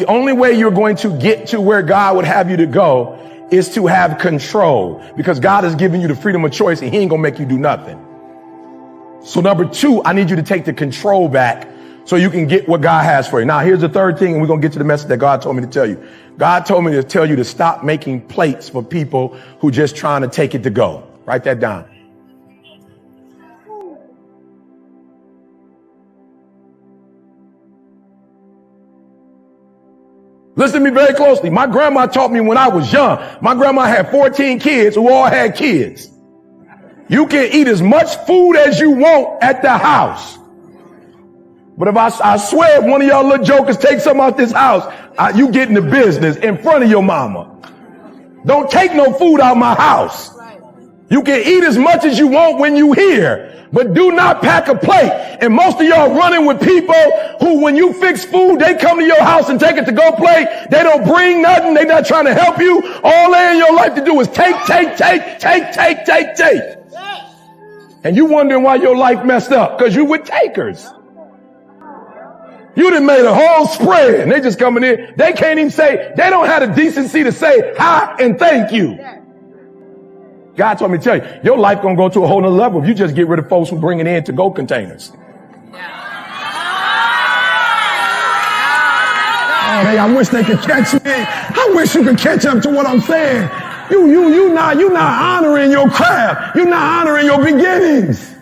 The only way you're going to get to where God would have you to go is to have control, because God has given you the freedom of choice and he ain't gonna make you do nothing. So number two, I need you to take the control back so you can get what God has for you. Now, here's the third thing, and we're gonna get to the message that God told me to tell you. God told me to tell you to stop making plates for people who just trying to take it to go. Write that down. Listen to me very closely. My grandma taught me when I was young. My grandma had 14 kids who all had kids. You can eat as much food as you want at the house. But if I swear, if one of y'all little jokers take something out this house, you get in the business in front of your mama. Don't take no food out my house. You can eat as much as you want when you here, but do not pack a plate. And most of y'all running with people who, when you fix food, they come to your house and take it to go plate. They don't bring nothing. They not trying to help you. All they in your life to do is take. And you wondering why your life messed up, because you with takers. You done made a whole spread and they just coming in. They can't even say, they don't have the decency to say hi and thank you. God told me to tell you, your life gonna go to a whole nother level if you just get rid of folks who bring it in to go containers. Oh, I wish they could catch me. I wish you could catch up to what I'm saying. You not honoring your craft. You're not honoring your beginnings.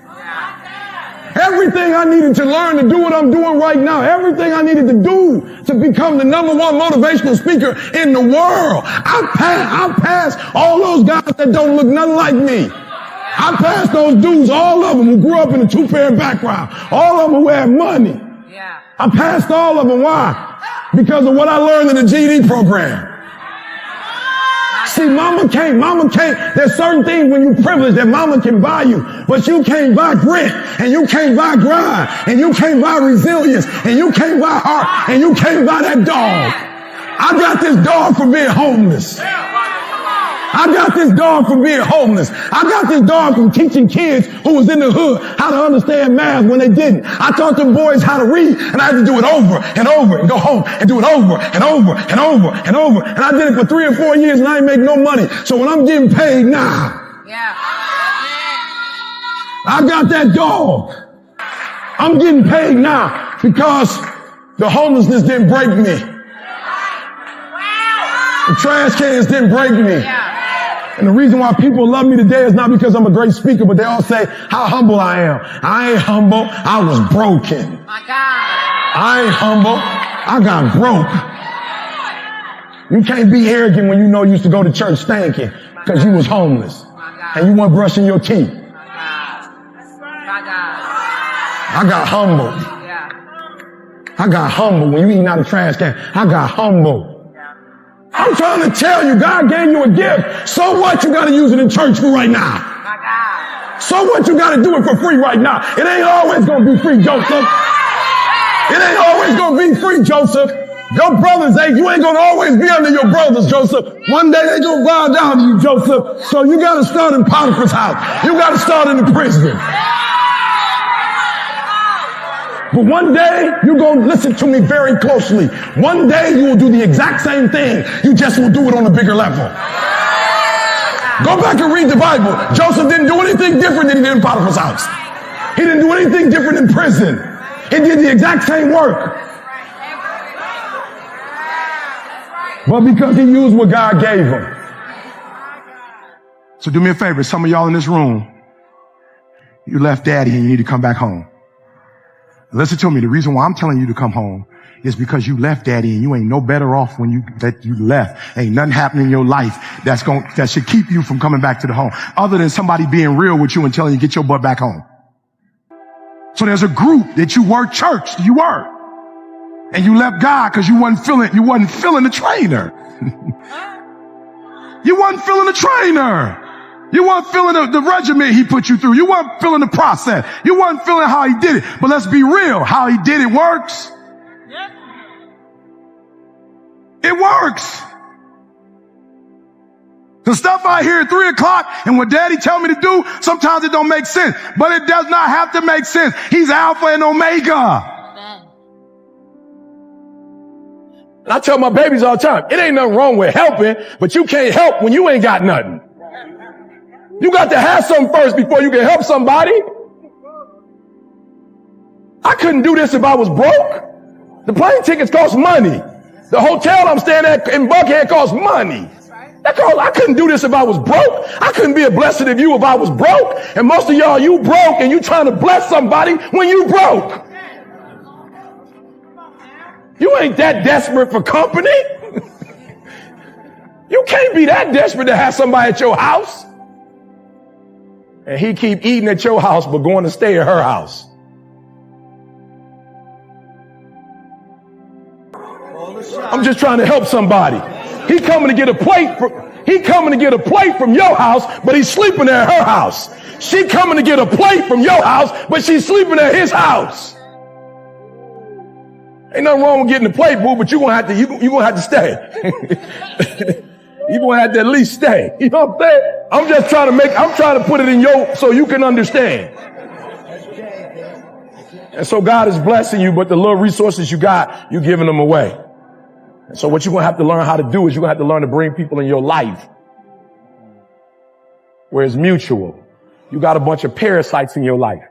Everything I needed to learn to do what I'm doing right now, everything I needed to do to become the #1 motivational speaker in the world, I passed all those guys that don't look nothing like me. I passed those dudes, all of them who grew up in a two-parent background, all of them who had money. I passed all of them. Why? Because of what I learned in the GED program. See, mama can't, there's certain things when you're privileged that mama can buy you, but you can't buy grit, and you can't buy grind, and you can't buy resilience, and you can't buy heart, and you can't buy that dog. I got this dog for being homeless. I got this dog from being homeless. I got this dog from teaching kids who was in the hood how to understand math when they didn't. I taught them boys how to read, and I had to do it over and over and go home and do it over and over and over and over. And I did it for 3 or 4 years, and I ain't make no money. So when I'm getting paid now, I got that dog. I'm getting paid now because the homelessness didn't break me. The trash cans didn't break me. And the reason why people love me today is not because I'm a great speaker, but they all say how humble I am. I ain't humble. I was broken. My God. I ain't humble. I got broke. You can't be arrogant when you know you used to go to church stinking because you was homeless and you weren't brushing your teeth. I got humbled. I got humbled when you eating out of trash can. I got humbled. I'm trying to tell you, God gave you a gift. So what? You got to use it in church for right now. So what? You got to do it for free right now. It ain't always going to be free, Joseph. It ain't always going to be free, Joseph. Your brothers you ain't going to always be under your brothers, Joseph. One day they going to bow down to you, Joseph. So you got to start in Potiphar's house. You got to start in the prison. But one day, you're going to listen to me very closely. One day, you will do the exact same thing. You just will do it on a bigger level. Go back and read the Bible. Joseph didn't do anything different than he did in Potiphar's house. He didn't do anything different in prison. He did the exact same work. But because he used what God gave him. So do me a favor. Some of y'all in this room, you left daddy and you need to come back home. Listen to me. The reason why I'm telling you to come home is because you left daddy and you ain't no better off when you left. Ain't nothing happening in your life that should keep you from coming back to the home other than somebody being real with you and telling you get your butt back home. So there's a group that you were church. You were. And you left God because you wasn't feeling the trainer. You wasn't feeling the trainer. You weren't feeling the regimen he put you through. You weren't feeling the process. You weren't feeling how he did it. But let's be real. How he did it works. It works. The stuff I hear at 3 o'clock and what daddy tell me to do, sometimes it don't make sense. But it does not have to make sense. He's Alpha and Omega. And I tell my babies all the time, it ain't nothing wrong with helping, but you can't help when you ain't got nothing. You got to have something first before you can help somebody. I couldn't do this if I was broke. The plane tickets cost money. The hotel I'm staying at in Buckhead costs money. I couldn't do this if I was broke. I couldn't be a blessing of you if I was broke. And most of y'all, you broke and you trying to bless somebody when you broke. You ain't that desperate for company. You can't be that desperate to have somebody at your house. And he keep eating at your house but going to stay at her house. I'm just trying to help somebody. He coming to get a plate from your house, but he's sleeping at her house. She coming to get a plate from your house, but she's sleeping at his house. Ain't nothing wrong with getting a plate, boo, but you're gonna have to stay. You're gonna have to at least stay. You know what I'm saying? I'm trying to put it in so you can understand. And so God is blessing you, but the little resources you got, you're giving them away. And so what you're going to have to learn how to do is you're going to have to learn to bring people in your life where it's mutual. You got a bunch of parasites in your life.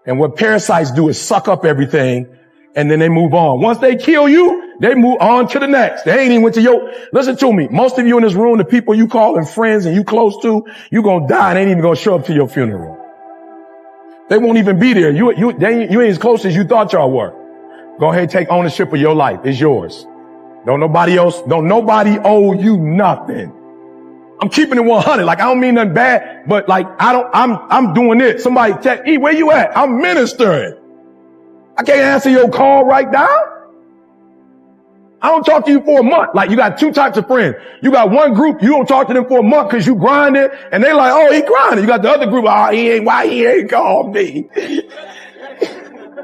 And what parasites do is suck up everything and then they move on. Once they kill you, they move on to the next. They ain't even went to listen to me. Most of you in this room, the people you calling friends and you close to, you going to die and they ain't even going to show up to your funeral. They won't even be there. You ain't as close as you thought y'all were. Go ahead and take ownership of your life. It's yours. Don't nobody owe you nothing. I'm keeping it 100. Like, I don't mean nothing bad, but like, I'm doing it. Somebody text, E, where you at? I'm ministering. I can't answer your call right now. I don't talk to you for a month. Like, you got two types of friends. You got one group, you don't talk to them for a month because you grinding, and they like, oh, he grinding. You got the other group, why he ain't called me?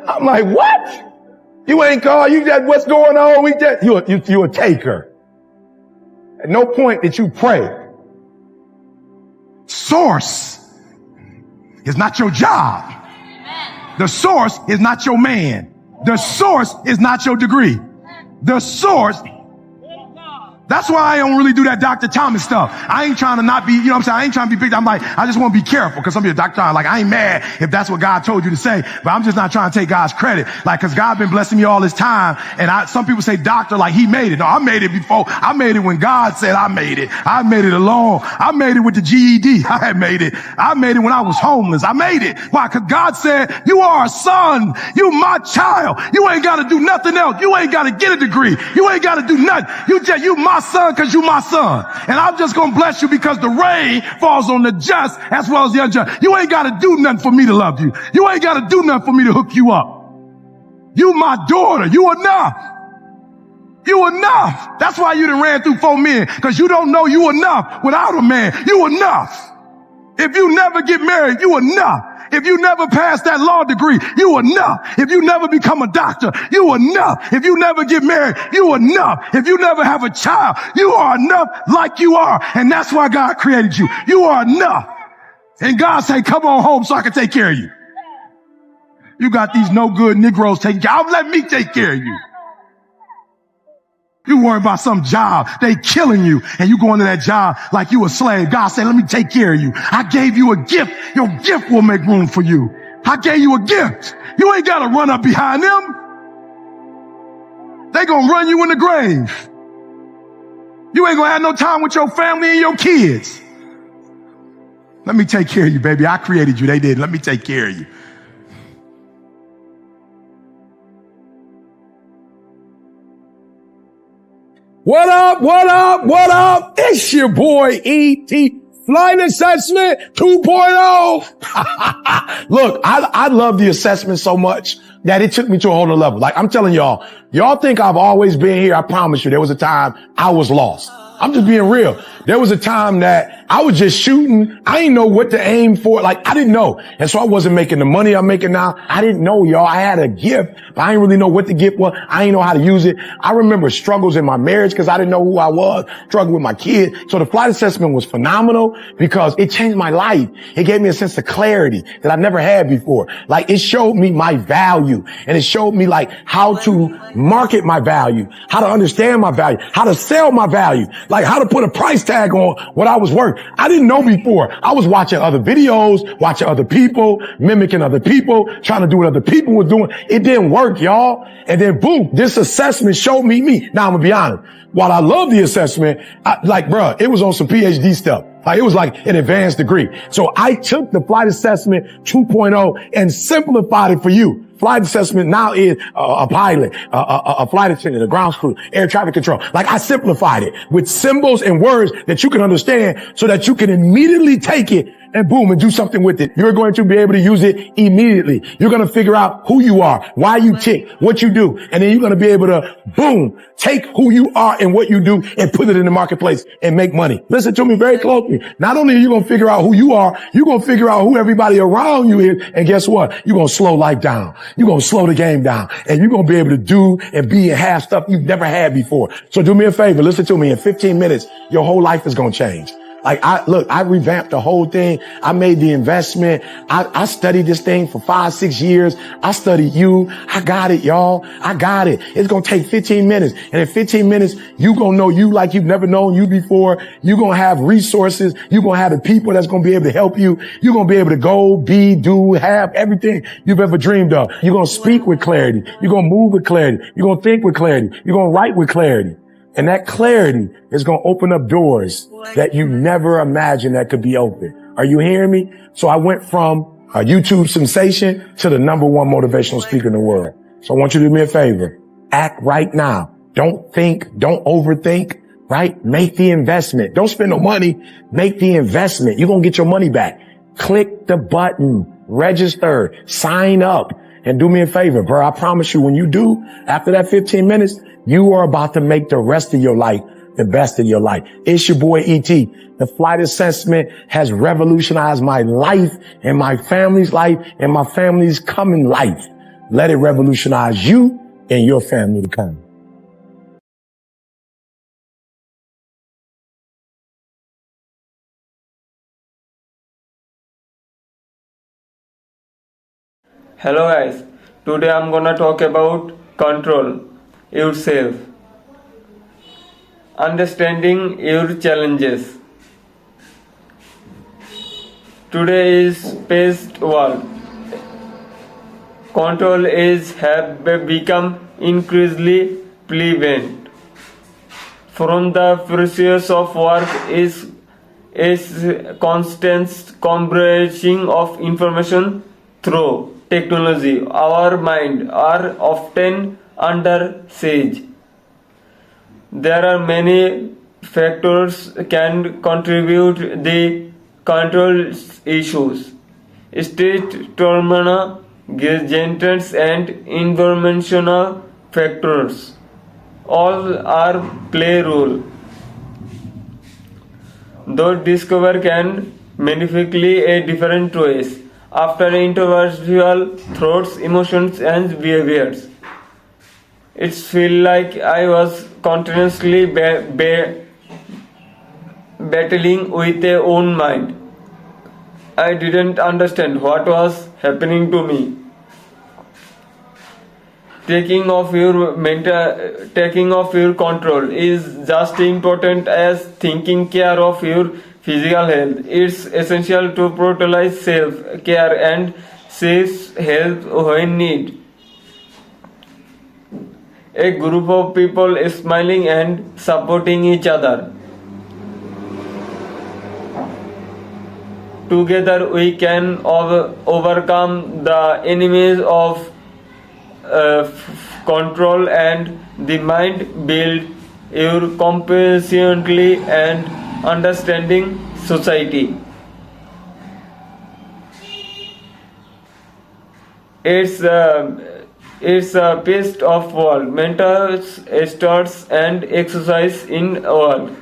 I'm like, what? You ain't called, you just, what's going on? You a taker. At no point did you pray. Source is not your job. The source is not your man. The source is not your degree. The source. That's why I don't really do that Dr. Thomas stuff. I ain't trying to not be, you know what I'm saying? I ain't trying to be big. I'm like, I just want to be careful because some people, Dr. Thomas, like, I ain't mad if that's what God told you to say, but I'm just not trying to take God's credit. Like, cause God been blessing me all this time. And some people say doctor, like he made it. No, I made it before. I made it when God said I made it. I made it alone. I made it with the GED. I had made it. I made it when I was homeless. I made it. Why? Cause God said, you are a son. You my child. You ain't got to do nothing else. You ain't got to get a degree. You ain't got to do nothing. You my son because you my son. And I'm just going to bless you because the rain falls on the just as well as the unjust. You ain't got to do nothing for me to love you. You ain't got to do nothing for me to hook you up. You my daughter. You enough. You enough. That's why you done ran through 4 men, because you don't know you enough without a man. You enough. If you never get married, you enough. If you never pass that law degree, you enough. If you never become a doctor, you enough. If you never get married, you enough. If you never have a child, you are enough like you are. And that's why God created you. You are enough. And God say, come on home so I can take care of you. You got these no good Negroes taking care. Let me take care of you. You worry about some job. They killing you. And you go into that job like you a slave. God said, let me take care of you. I gave you a gift. Your gift will make room for you. I gave you a gift. You ain't got to run up behind them. They gonna run you in the grave. You ain't gonna have no time with your family and your kids. Let me take care of you, baby. I created you. They did. Let me take care of you. What up, what up, what up? It's your boy E.T. Flight Assessment 2.0. Look, I love the assessment so much that it took me to a whole nother level. Like, I'm telling y'all think I've always been here. I promise you, there was a time I was lost. I'm just being real. There was a time that I was just shooting. I didn't know what to aim for. Like, I didn't know. And so I wasn't making the money I'm making now. I didn't know, y'all. I had a gift, but I didn't really know what the gift was. I didn't know how to use it. I remember struggles in my marriage because I didn't know who I was, struggling with my kid. So the flight assessment was phenomenal because it changed my life. It gave me a sense of clarity that I never had before. Like, it showed me my value, and it showed me like how to market my value, how to understand my value, how to sell my value, like how to put a price tag on what I was worth. I didn't know before. I was watching other videos, watching other people, mimicking other people, trying to do what other people were doing. It didn't work, y'all. And then boom, this assessment showed me me. Now I'm gonna be honest. While I love the assessment, it was on some PhD stuff. Like, it was like an advanced degree. So I took the flight assessment 2.0 and simplified it for you. Flight assessment now is a pilot, a flight attendant, a ground crew, air traffic control. Like, I simplified it with symbols and words that you can understand so that you can immediately take it and boom, and do something with it. You're going to be able to use it immediately. You're going to figure out who you are, why you tick, what you do. And then you're going to be able to boom, take who you are and what you do and put it in the marketplace and make money. Listen to me very closely. Not only are you going to figure out who you are, you're going to figure out who everybody around you is. And guess what? You're going to slow life down. You're going to slow the game down, and you're going to be able to do and be and have stuff you've never had before. So do me a favor. Listen to me. In 15 minutes, your whole life is going to change. Like, I revamped the whole thing. I made the investment. I studied this thing for 5-6 years. I studied you. I got it, y'all. I got it. It's going to take 15 minutes. And in 15 minutes, you going to know you like you've never known you before. You're going to have resources. You're going to have the people that's going to be able to help you. You're going to be able to go, be, do, have everything you've ever dreamed of. You're going to speak with clarity. You're going to move with clarity. You're going to think with clarity. You're going to write with clarity. And that clarity is going to open up doors that you never imagined that could be open. Are you hearing me? So I went from a YouTube sensation to the #1 motivational speaker in the world. So I want you to do me a favor. Act right now. Don't think. Don't overthink. Right? Make the investment. Don't spend no money. Make the investment. You're going to get your money back. Click the button. Register. Sign up. And do me a favor, bro. I promise you, when you do, after that 15 minutes, you are about to make the rest of your life the best of your life. It's your boy E.T. The flight assessment has revolutionized my life and my family's life and my family's coming life. Let it revolutionize you and your family to come. Hello guys, today I'm gonna talk about control yourself, understanding your challenges. Today is paced world. Control have become increasingly prevalent. From the process of work is constant compression of information through technology. Our minds are often under siege. There are many factors can contribute the control issues. State terminal, genetics and environmental factors all are play role. Though discover can manifestly a different ways after individual thoughts, emotions and behaviors. It feel like I was continuously battling with a own mind. I didn't understand what was happening to me. Taking off your control is just important as taking care of your physical health. It's essential to prioritize self-care and seek help when need. A group of people smiling and supporting each other. Together we can overcome the enemies of control and the mind. Build your compassionately and understanding society. It's a pace of world, mental starts and exercise in world.